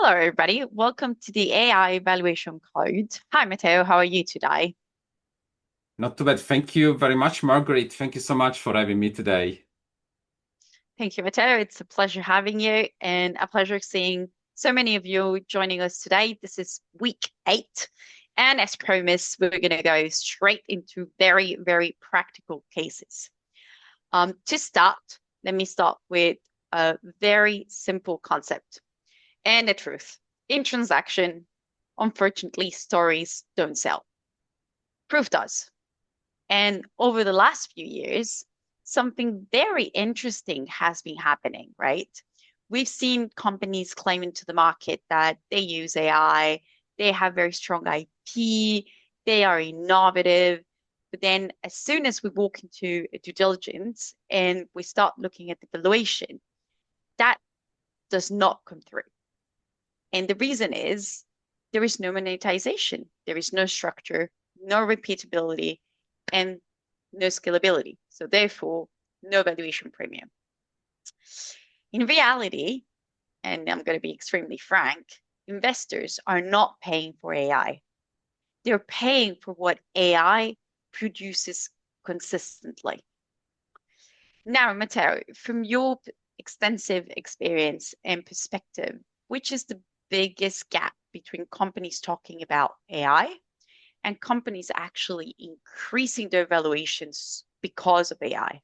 Hello, everybody. Welcome to the AI Evaluation Code. Hi, Matteo. How are you today? Not too bad. Thank you very much, Margaret. Thank you so much for having me today. Thank you, Matteo. It's a pleasure having you and a pleasure seeing so many of you joining us today. This is week 8. And as promised, we're going to go straight into very, very practical cases. To start, let me start with a very simple concept and the truth. In transaction, unfortunately, stories don't sell. Proof does. And over the last few years, something very interesting has been happening, right? We've seen companies claiming to the market that they use AI, they have very strong IP, they are innovative. But then, as soon as we walk into a due diligence and we start looking at the valuation, that does not come through. And the reason is there is no monetization, there is no structure, no repeatability, and no scalability. So therefore, no valuation premium. In reality, and I'm going to be extremely frank, investors are not paying for AI. They're paying for what AI produces consistently. Now, Matteo, from your extensive experience and perspective, which is the biggest gap between companies talking about AI and companies actually increasing their valuations because of AI?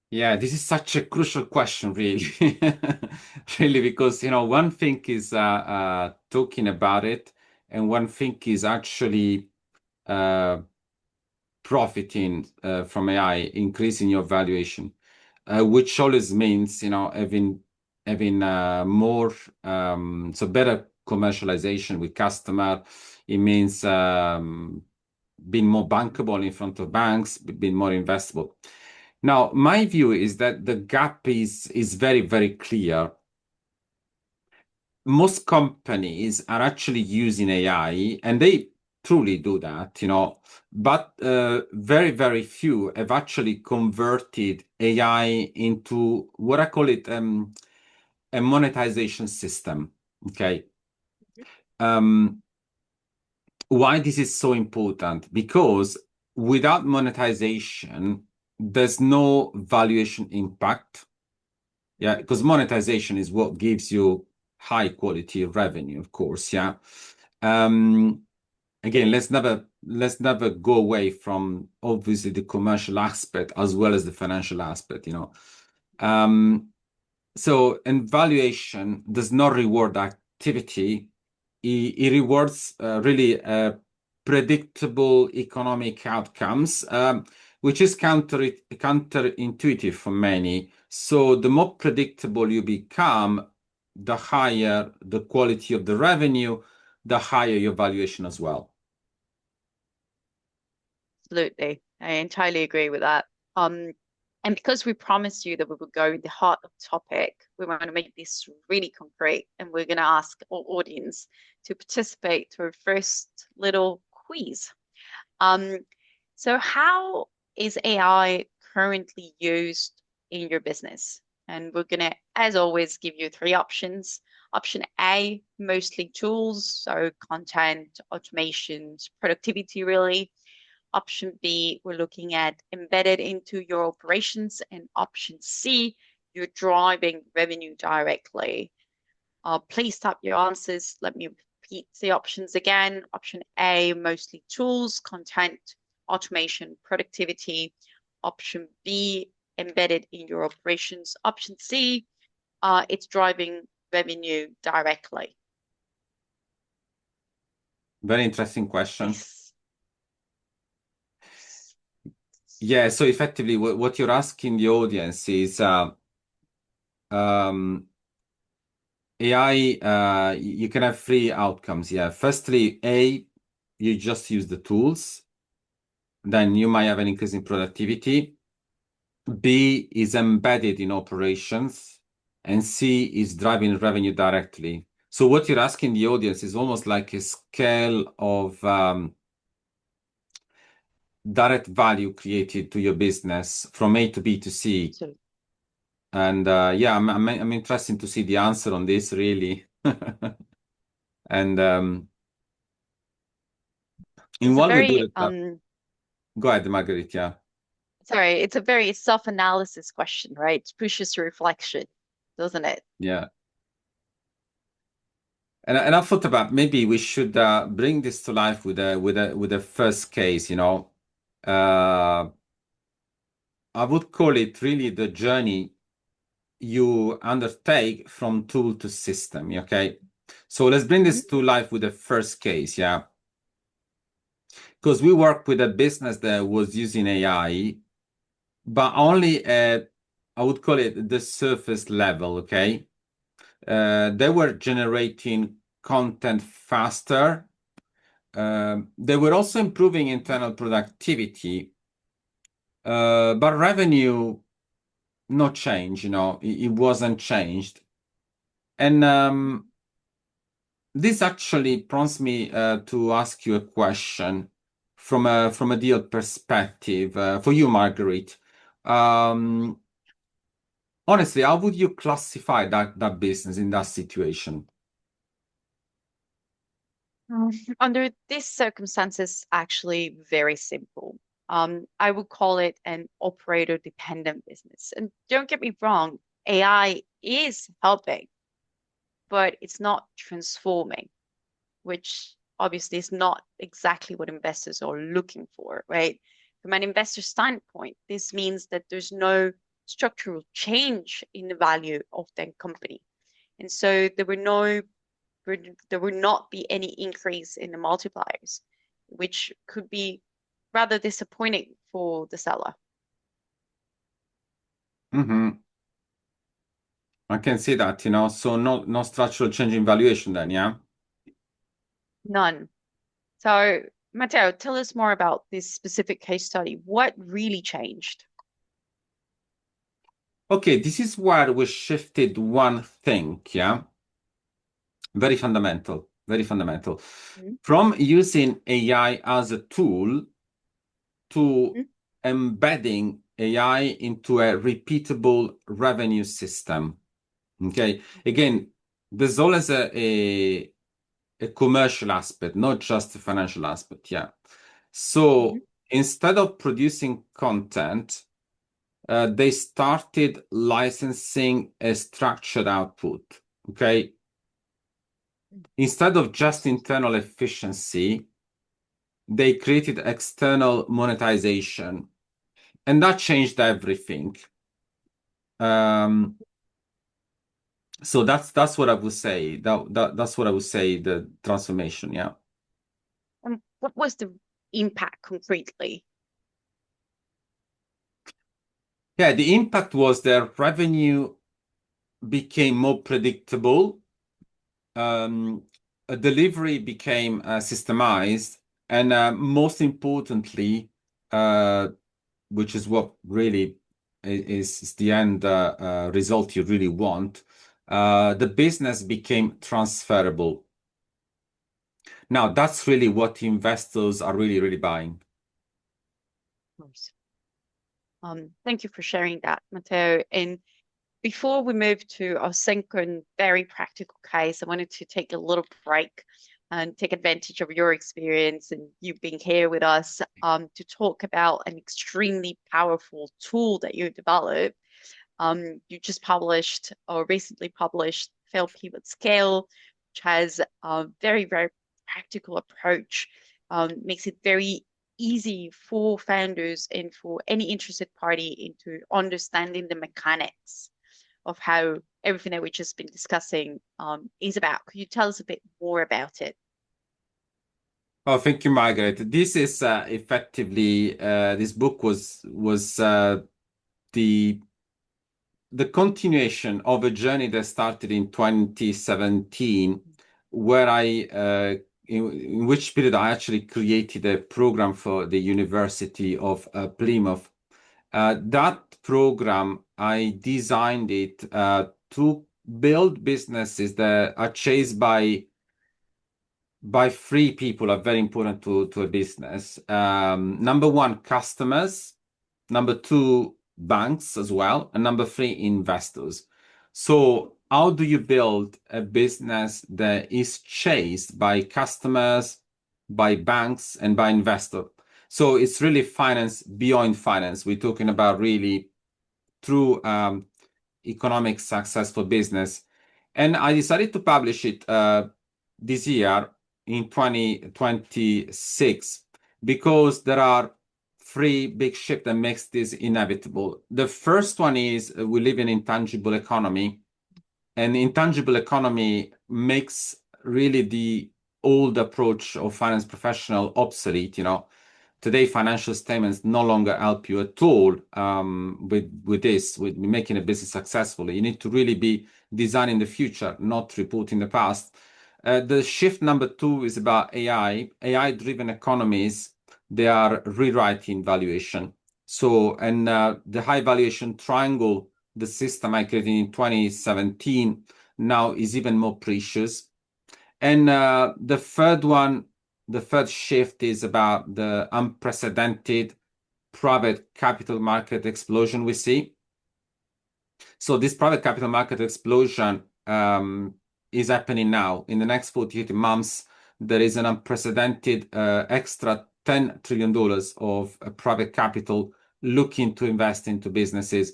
Yeah, this is such a crucial question, really. Really, because one thing is talking about it, and one thing is actually uh, profiting from AI, increasing your valuation, which always means having more so better commercialization with customer. It means being more bankable in front of banks, being more investable. Now, my view is that the gap is very, very clear. Most companies are actually using AI, and they truly do that, but very, very few have actually converted AI into what I call it a monetization system. Okay. Um, why this is so important? Because without monetization, there's no valuation impact. Yeah, because monetization is what gives you high quality revenue, of course. Yeah. Um, Again, let's never go away from obviously the commercial aspect as well as the financial aspect. Um, so, and valuation does not reward activity. It rewards really predictable economic outcomes, which is counterintuitive for many. So the more predictable you become, the higher the quality of the revenue, the higher your valuation as well. Absolutely. I entirely agree with that. And because we promised you that we would go in the heart of the topic, we want to make this really concrete, and we're going to ask our audience to participate to our first little quiz. Um, so how is AI currently used in your business? And we're going to, as always, give you 3 options. Option A, mostly tools, so content, automations, productivity, really. Option B, we're looking at embedded into your operations. And option C, you're driving revenue directly. Please type your answers. Let me repeat the options again. Option A, mostly tools, content, automation, productivity. Option B, embedded in your operations. Option C, it's driving revenue directly. Very interesting question. Please. Yeah, so effectively, what you're asking the audience is um, AI, you can have 3 outcomes. Yeah. Firstly, A, you just use the tools, then you might have an increase in productivity. B is embedded in operations, and C is driving revenue directly. So what you're asking the audience is almost like a scale of direct value created to your business from A to B to C. Absolutely. And yeah, I'm interested to see the answer on this really. And in It's a what we do very that, go ahead, Margaret. Yeah, sorry, it's a very self-analysis question, right? It pushes to reflection, doesn't it? yeah. And I thought about maybe we should bring this to life with a first case. Uh, I would call it really the journey you undertake from tool to system. Okay, so let's bring Hmm. this to life with a first case. Yeah, because we work with a business that was using AI, but only at, I would call it the surface level. Okay, they were generating content faster. They were also improving internal productivity, but revenue no change. It wasn't changed, and this actually prompts me to ask you a question from a deal perspective for you, Marguerite. Um, Honestly, how would you classify that business in that situation? Under these circumstances, actually very simple. I would call it an operator-dependent business. And don't get me wrong, AI is helping, but it's not transforming, which obviously is not exactly what investors are looking for, right? From an investor standpoint, this means that there's no structural change in the value of the company. And so there will not be any increase in the multipliers, which could be rather disappointing for the seller. Hmm. I can see that, so no structural change in valuation then, yeah? None. So, Matteo, tell us more about this specific case study. What really changed? Okay, this is where we shifted one thing, yeah? Very fundamental, very fundamental. Mhm. From using AI as a tool to Mhm. embedding AI into a repeatable revenue system. Okay, again, there's always a commercial aspect, not just a financial aspect. Yeah. Mhm. So instead of producing content, they started licensing a structured output. Okay. Instead of just Yes. internal efficiency, they created external monetization, and that changed everything. Um, so that's what I would say. That's what I would say. The transformation. Yeah. And what was the impact concretely? Yeah. The impact was their revenue became more predictable. Um, Delivery became systemized, and most importantly, uh, which is what really is the end result you really want, the business became transferable. Now, that's really what investors are really, really buying. Of course. Thank you for sharing that, Matteo. And before we move to our second very practical case, I wanted to take a little break and take advantage of your experience and you being here with us to talk about an extremely powerful tool that you developed. You just published or recently published Fail Pivot Scale, which has a very, very practical approach, makes it very easy for founders and for any interested party into understanding the mechanics of how everything that we've just been discussing is about. Could you tell us a bit more about it? Oh, thank you, Margaret. This is effectively this book was the the continuation of a journey that started in 2017, where in which period I actually created a program for the University of Plymouth. That program, I designed it to build businesses that are chased by three people are very important to a business. Number one, customers. Number two, banks as well, and number three, investors. So how do you build a business that is chased by customers, by banks, and by investors? So it's really finance beyond finance. We're talking about really true economic success for business. And I decided to publish it this year in 2026 because there are three big shifts that makes this inevitable. The first one is we live in intangible economy, and intangible economy makes really the old approach of finance professional obsolete. Today financial statements no longer help you at all with making a business successful. You need to really be designing the future, not reporting the past. The shift number two is about AI-driven economies. They are rewriting valuation. And the high valuation triangle, the system I created in 2017, now is even more precious. And the third shift is about the unprecedented private capital market explosion we see. So this private capital market explosion is happening now. In the next 48 months, there is an unprecedented extra $10 trillion of private capital looking to invest into businesses,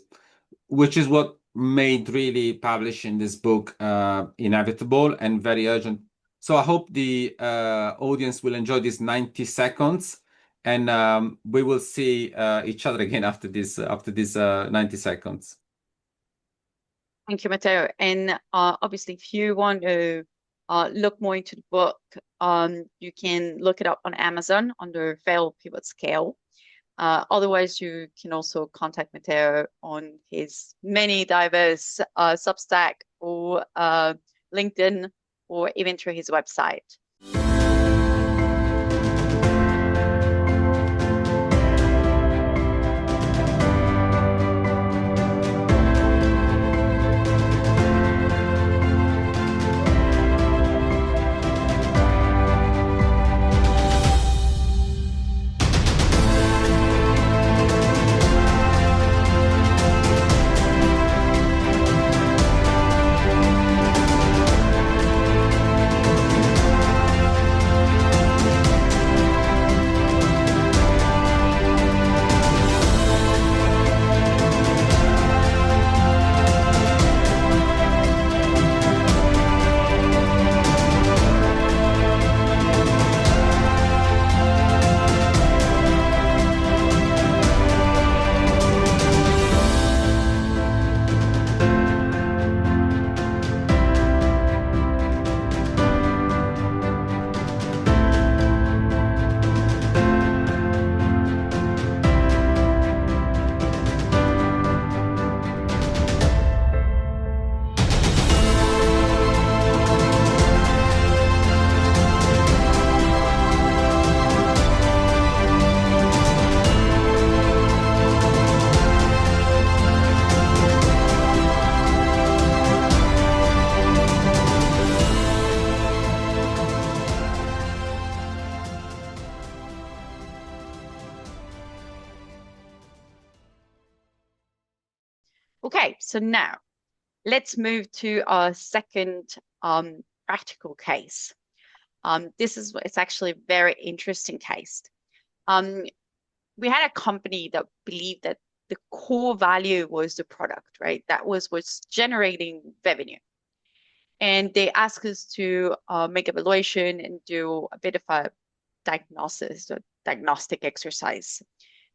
which is what made really publishing this book inevitable and very urgent. So I hope the audience will enjoy these 90 seconds, and we will see each other again after this 90 seconds. Thank you, Matteo. And obviously, if you want to look more into the book, you can look it up on Amazon under Fail Pivot Scale. Otherwise, you can also contact Matteo on his many diverse Substack or LinkedIn, or even through his website. Okay, so now let's move to our second practical case. It's actually a very interesting case. We had a company that believed that the core value was the product, right? That was what's generating revenue. And they asked us to make evaluation and do a bit of a diagnostic exercise.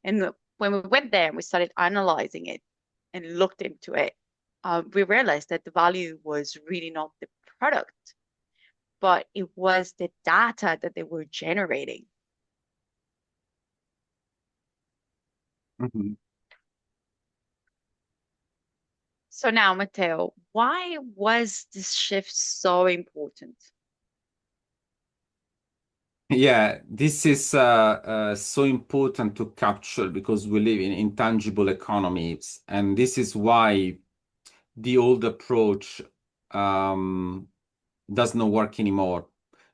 And when we went there and we started analyzing it and looked into it, we realized that the value was really not the product, but it was the data that they were generating. Mm-hmm. So now, Matteo, why was this shift so important? Yeah, this is so important to capture because we live in intangible economies, and this is why the old approach does not work anymore.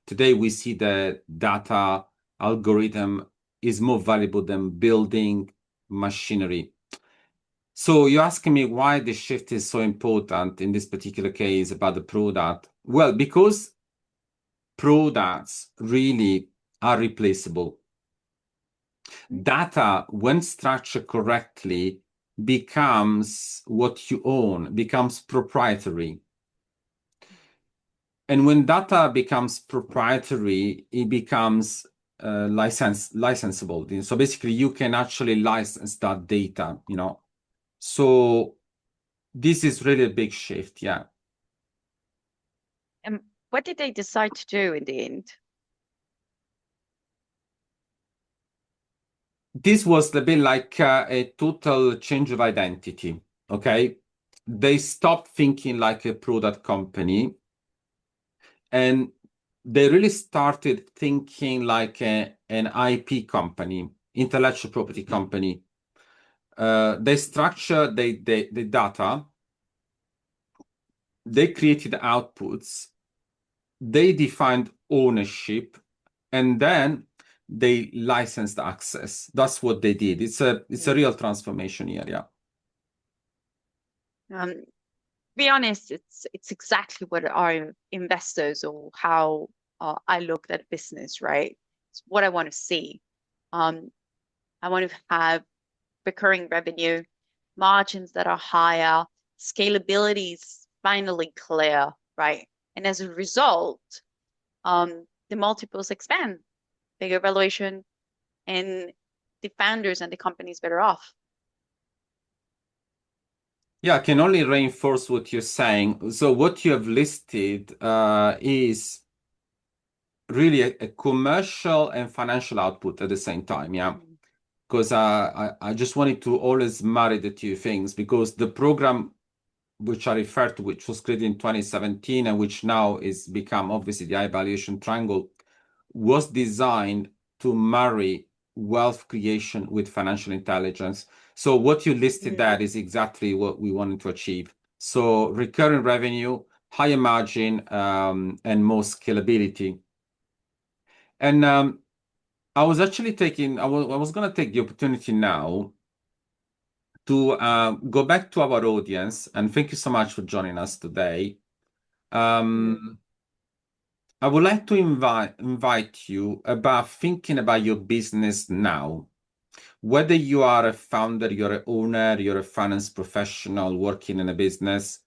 Today, we see that data algorithm is more valuable than building machinery. So you're asking me why the shift is so important in this particular case about the product. Well, because products really are replaceable. Data, when structured correctly, becomes what you own, becomes proprietary. And when data becomes proprietary, it becomes licensable. So basically, you can actually license that data, you know. So this is really a big shift, yeah. And what did they decide to do in the end? This was a bit like a total change of identity, okay? They stopped thinking like a product company and they really started thinking like an IP company, intellectual property company. They structured the data, they created outputs, they defined ownership, and then they licensed access. That's what they did. It's a real transformation here, yeah. To be honest, it's exactly what our investors or how I looked at business, right? It's what I want to see. Um, I want to have recurring revenue, margins that are higher, scalability is finally clear, right? And as a result, the multiples expand, bigger valuation, and the founders and the companies better off. Yeah, I can only reinforce what you're saying. So what you have listed is really a commercial and financial output at the same time, yeah. Because I just wanted to always marry the two things because the program which I referred to, which was created in 2017 and which now is become obviously the High Valuation Triangle, was designed to marry wealth creation with financial intelligence. So what you listed that is exactly what we wanted to achieve. So recurring revenue, higher margin, and more scalability. And I was actually I was going to take the opportunity now to go back to our audience, and thank you so much for joining us today. I would like to invite you about thinking about your business now. Whether you are a founder, you're an owner, you're a finance professional working in a business,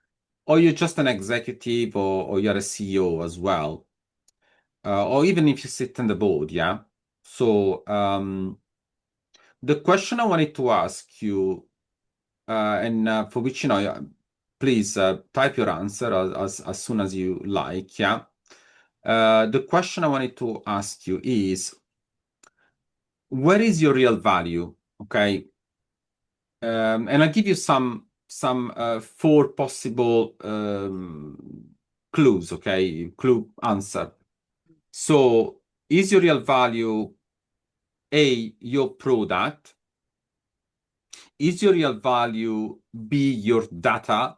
or you're just an executive or you're a CEO as well, or even if you sit on the board, yeah? So the question I wanted to ask you, and for which, you know, please type your answer as soon as you like, yeah? The question I wanted to ask you is, where is your real value? Okay. And I'll give you some four possible clues, okay? Clue answer. So is your real value A, your product? Is your real value B, your data?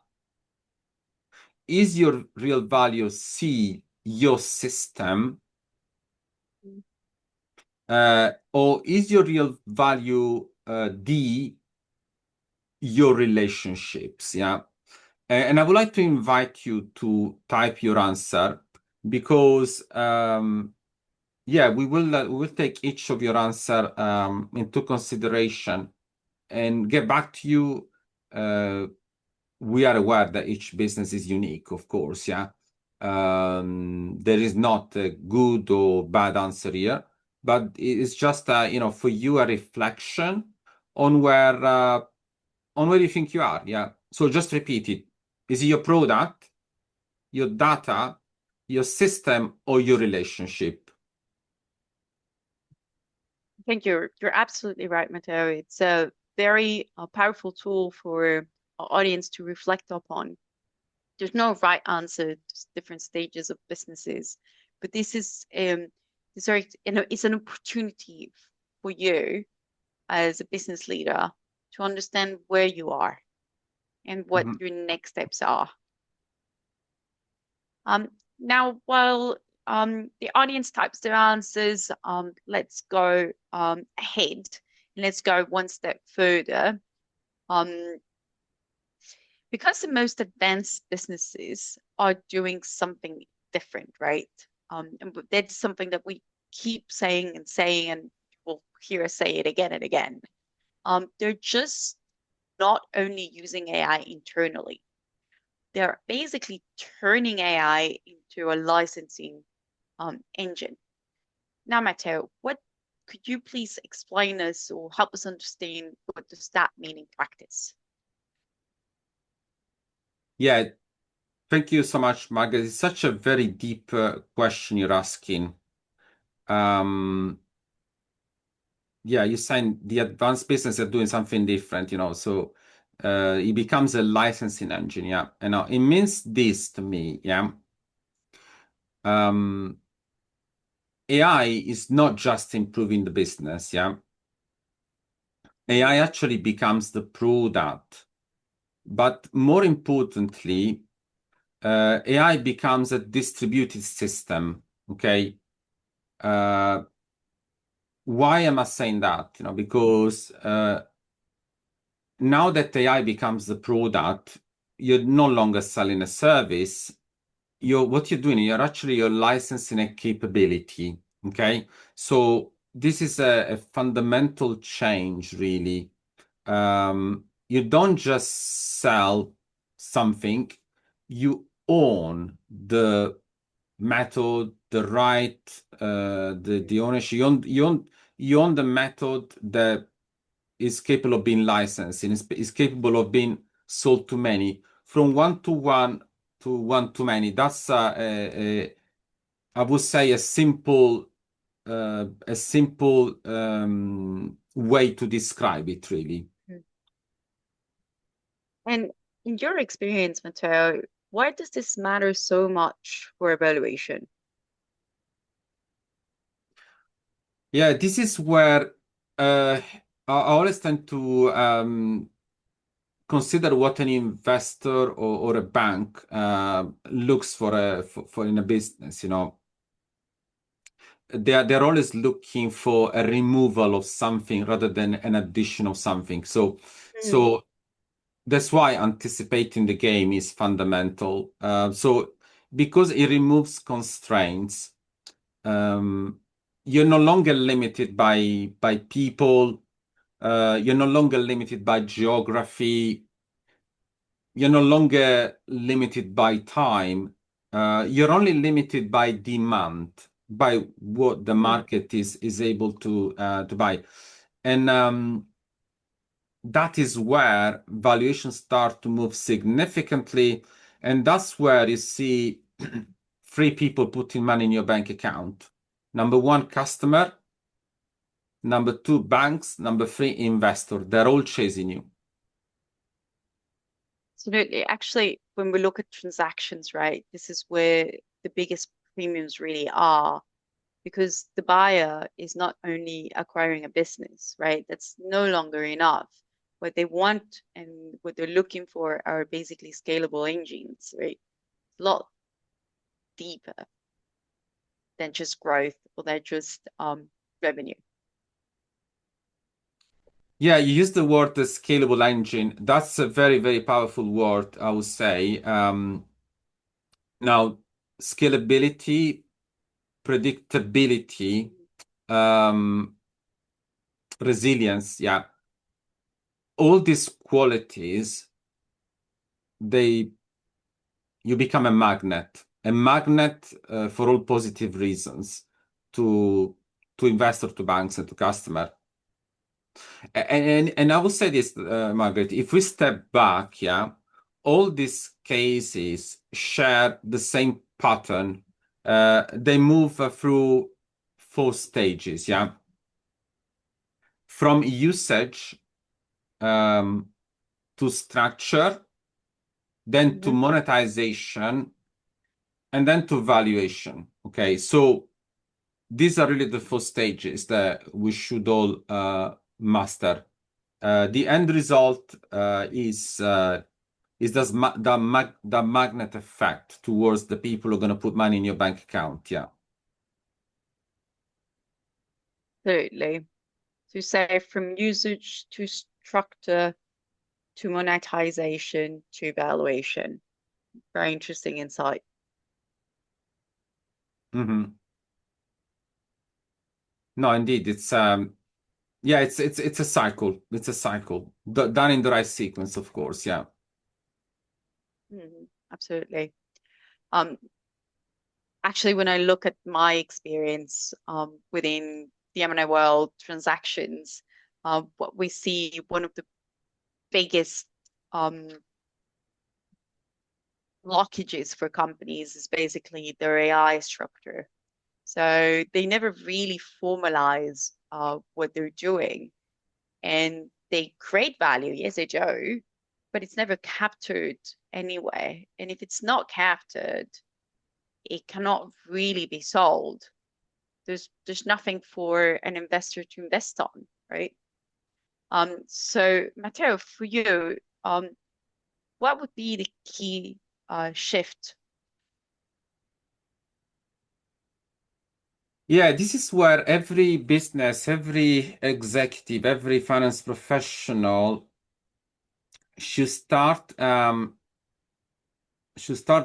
Is your real value C, your system? Or is your real value D, your relationships? Yeah. And I would like to invite you to type your answer because, yeah, we will take each of your answer into consideration and get back to you. We are aware that each business is unique, of course. Yeah, there is not a good or bad answer here, but it's just you know, for you a reflection on where you think you are. Yeah. So just repeat it. Is it your product, your data, your system, or your relationship? I think you're absolutely right, Matteo. It's a very powerful tool for our audience to reflect upon. There's no right answer to different stages of businesses, but this is sorry, you know, it's an opportunity for you as a business leader to understand where you are and what your next steps are. Now, while the audience types their answers, let's go ahead and let's go one step further. because the most advanced businesses are doing something different, right? And that's something that we keep saying, and we'll hear us say it again and again. They're just not only using AI internally, they're basically turning AI into a licensing engine. Now, Matteo, what could you please explain us or help us understand what does that mean in practice? Yeah, thank you so much, Margaret. It's such a very deep question you're asking. Yeah, you're saying the advanced business are doing something different, so it becomes a licensing engine, yeah. And it means this to me, yeah. AI is not just improving the business, yeah. AI actually becomes the product, but more importantly, AI becomes a distributed system, okay? Why am I saying that? Because now that AI becomes the product, you're no longer selling a service. What you're doing, you're licensing a capability. Okay. So this is a fundamental change, really. You don't just sell something, you own the method, the right, the ownership. You own the method that is capable of being licensed and is capable of being sold to many from one to one to many. That's I would say a simple way to describe it, really. And in your experience, Matteo, why does this matter so much for evaluation? Yeah, this is where I always tend to consider what an investor or a bank looks for in a business. They're always looking for a removal of something rather than an addition of something. So that's why anticipating the game is fundamental. So because it removes constraints, you're no longer limited by people. You're no longer limited by geography. You're no longer limited by time. You're only limited by demand, by what the market is able to buy. And that is where valuations start to move significantly. And that's where you see three people putting money in your bank account. Number one, customer. Number two, banks. Number three, investor. They're all chasing you. Absolutely. Actually, when we look at transactions, right, this is where the biggest premiums really are because the buyer is not only acquiring a business, right? That's no longer enough. What they want and what they're looking for are basically scalable engines, right? A lot deeper than just growth or than just revenue. Yeah, you use the word the scalable engine. That's a very, very powerful word, I would say. Now, scalability, predictability, resilience, yeah. All these qualities, you become a magnet for all positive reasons to investor, to banks, and to customer. And I will say this, Margaret, if we step back, yeah, all these cases share the same pattern. They move through four stages, yeah. From usage to structure, then to monetization, and then to valuation. Okay, so these are really the four stages that we should all master. The end result is the magnet effect towards the people who are going to put money in your bank account. Yeah. Absolutely. So say from usage to structure to monetization to valuation. Very interesting insight. Mm-hmm. No, indeed, it's yeah, it's a cycle. It's a cycle done in the right sequence, of course. Yeah. Absolutely. Um, Actually, when I look at my experience within the M&A world transactions, what we see one of the biggest um, blockages for companies is basically their AI structure. So they never really formalize what they're doing, and they create value. Yes, they do, but it's never captured anyway. And if it's not captured, it cannot really be sold. There's nothing for an investor to invest on, right? So Matteo, for you, what would be the key shift? Yeah, this is where every business, every executive, every finance professional should start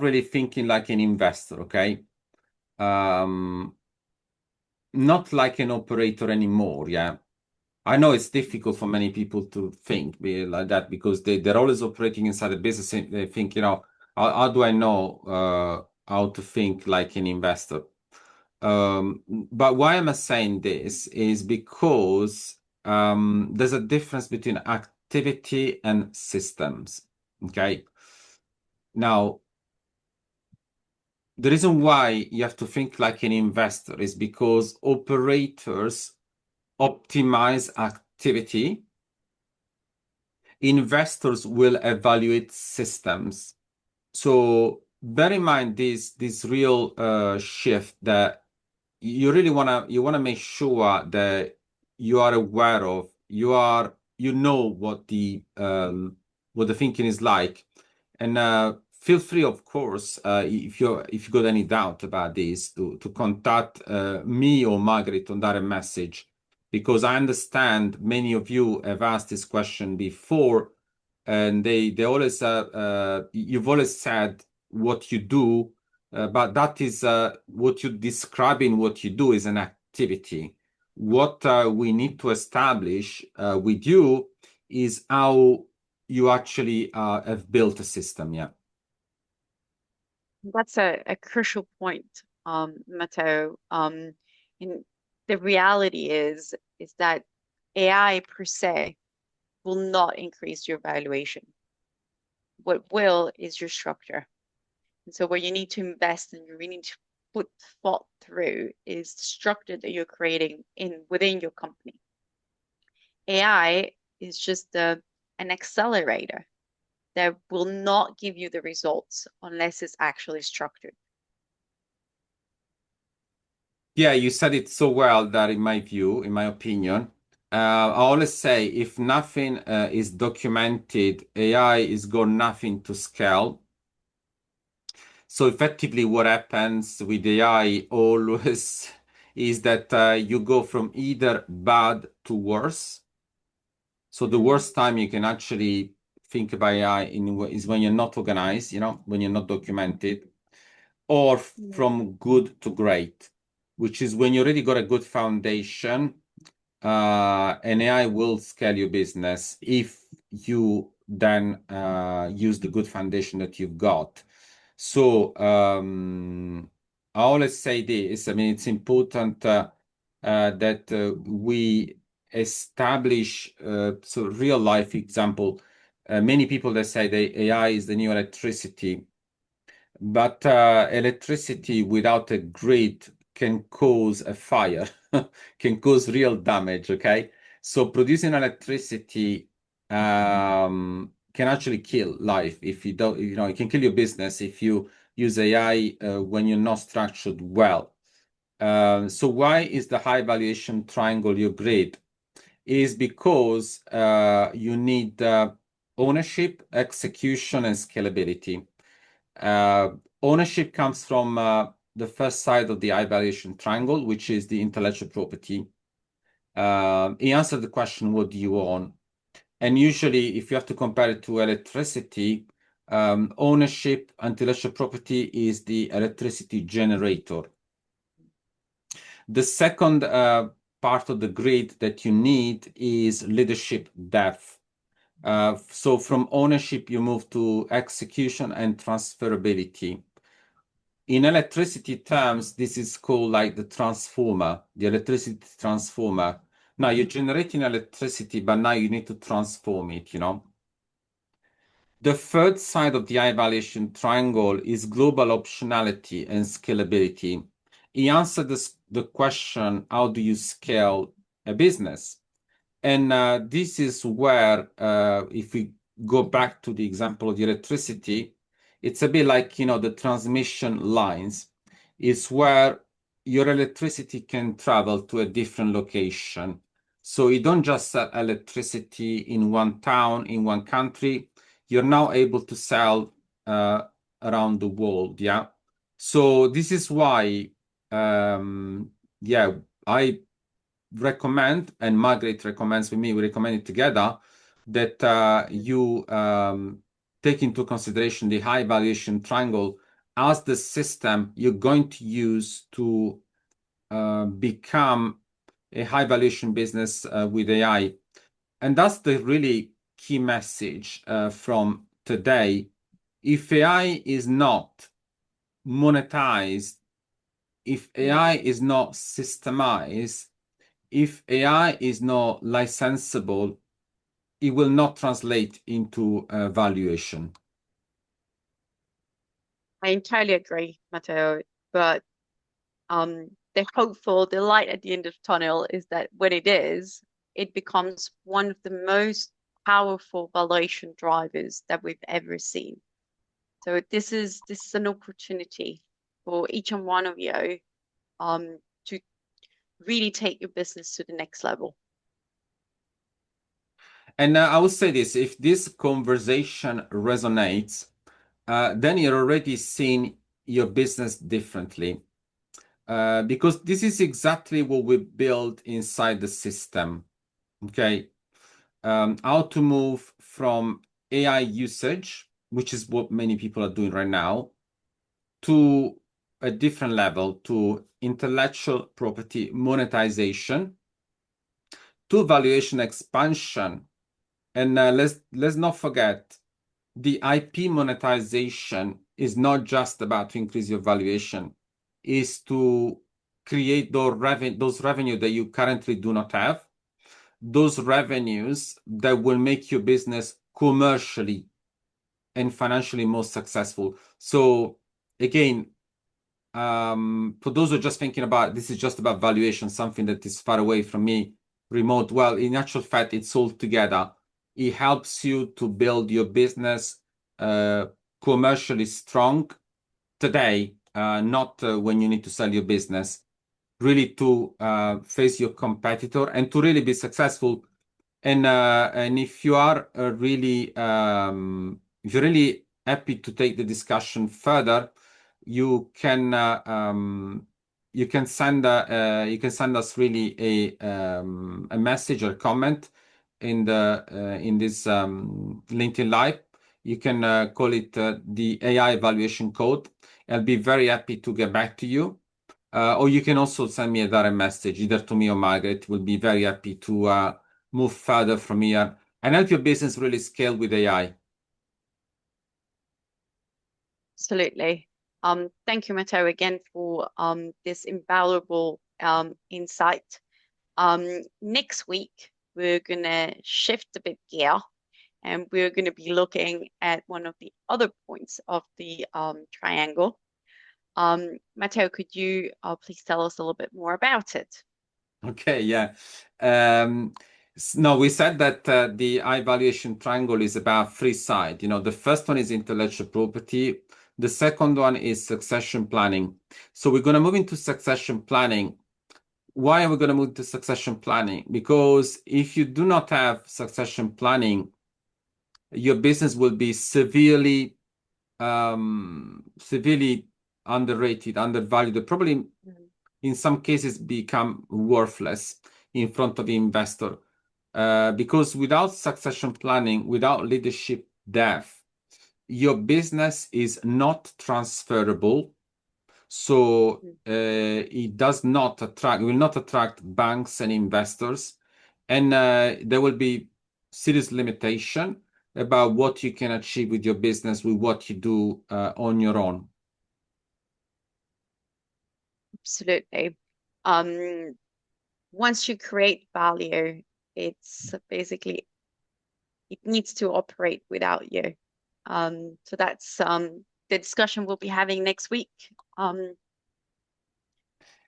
really thinking like an investor, okay? Not like an operator anymore, yeah. I know it's difficult for many people to think like that because they're always operating inside the business and they think, how do I know how to think like an investor? But why am I saying this is because there's a difference between activity and systems. Okay. Now, the reason why you have to think like an investor is because operators optimize activity. Investors will evaluate systems. So bear in mind this real shift that you wanna make sure that you are aware of, you know what the thinking is like, and feel free, of course, if you got any doubt about this, to contact me or Margaret on direct message, because I understand many of you have asked this question before, and they always you've always said what you do, but that is what you're describing. What you do is an activity. What we need to establish with you is how you actually have built a system. Yeah. That's a crucial point, Matteo. And the reality is that AI per se will not increase your valuation. What will is your structure. And so what you need to invest and you really need to put thought through is the structure that you're creating within your company. AI is just an accelerator that will not give you the results unless it's actually structured. Yeah, you said it so well that in my view, in my opinion, I always say if nothing is documented, AI is got nothing to scale. So effectively, what happens with AI always is that you go from either bad to worse. So the worst time you can actually think about AI is when you're not organized, when you're not documented, or from good to great, which is when you already got a good foundation. And AI will scale your business if you then use the good foundation that you've got. So I always say this. I mean, it's important that we establish so real life example. Many people that say that AI is the new electricity, but electricity without a grid can cause a fire, can cause real damage. Okay, so producing electricity can actually kill life if you don't. It can kill your business if you use AI when you're not structured well. So why is the high valuation triangle your grid? Is because you need ownership, execution, and scalability. Uh, Ownership comes from the first side of the high valuation triangle, which is the intellectual property. He answered the question, what do you own? And usually, if you have to compare it to electricity, ownership, intellectual property is the electricity generator. The second part of the grid that you need is leadership depth. So from ownership, you move to execution and transferability. In electricity terms, this is called like the transformer, the electricity transformer. Now you're generating electricity, but now you need to transform it, you know. The third side of the AI valuation triangle is global optionality and scalability. He answered the question, how do you scale a business? And this is where, if we go back to the example of the electricity, it's a bit like, you know, the transmission lines. It's where your electricity can travel to a different location. So you don't just sell electricity in one town, in one country. You're now able to sell around the world, yeah? So this is why, yeah, I recommend, and Margaret recommends with me, we recommend it together, that you take into consideration the high valuation triangle as the system you're going to use to become a high valuation business with AI. And that's the really key message from today. If AI is not monetized, if AI is not systemized, if AI is not licensable, it will not translate into valuation. I entirely agree, Matteo. But the light at the end of the tunnel is that when it becomes one of the most powerful valuation drivers that we've ever seen. So this is an opportunity for each and one of you to really take your business to the next level. And I will say this, if this conversation resonates, then you're already seeing your business differently. Because this is exactly what we build inside the system. Okay. How to move from AI usage, which is what many people are doing right now, to a different level, to intellectual property monetization, to valuation expansion. And let's not forget, the IP monetization is not just about to increase your valuation, is to create those revenue that you currently do not have, those revenues that will make your business commercially and financially most successful. So again, for those who are just thinking about this is just about valuation, something that is far away from me, remote. Well, in actual fact, it's all together. It helps you to build your business commercially strong today, not when you need to sell your business, really to face your competitor and to really be successful. And if you are if you're really happy to take the discussion further, you can send us really a message or comment in this LinkedIn Live. You can call it the AI evaluation code. I'll be very happy to get back to you. Or you can also send me a direct message, either to me or Margaret. We'll be very happy to move further from here and help your business really scale with AI. Absolutely. Thank you, Matteo, again for this invaluable insight. Next week, we're going to shift a bit gear and we're going to be looking at one of the other points of the triangle. Matteo, could you please tell us a little bit more about it? Okay, yeah. No, we said that the AI valuation triangle is about three sides. You know, the first one is intellectual property. The second one is succession planning. So we're going to move into succession planning. Why are we going to move to succession planning? Because if you do not have succession planning, your business will be severely underrated, undervalued, probably in some cases become worthless in front of the investor. because without succession planning, without leadership depth, your business is not transferable. So it does not attract, will not attract banks and investors, and there will be serious limitation about what you can achieve with your business with what you do on your own. Absolutely. Once you create value, it's basically it needs to operate without you. So that's the discussion we'll be having next week. And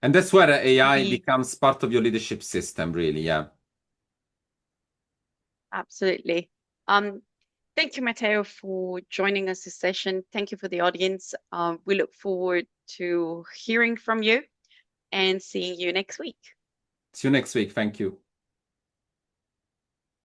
that's where AI We becomes part of your leadership system, really. Yeah. absolutely. Thank you, Matteo, for joining us this session. Thank you for the audience. We look forward to hearing from you and seeing you next week. See you next week. Thank you.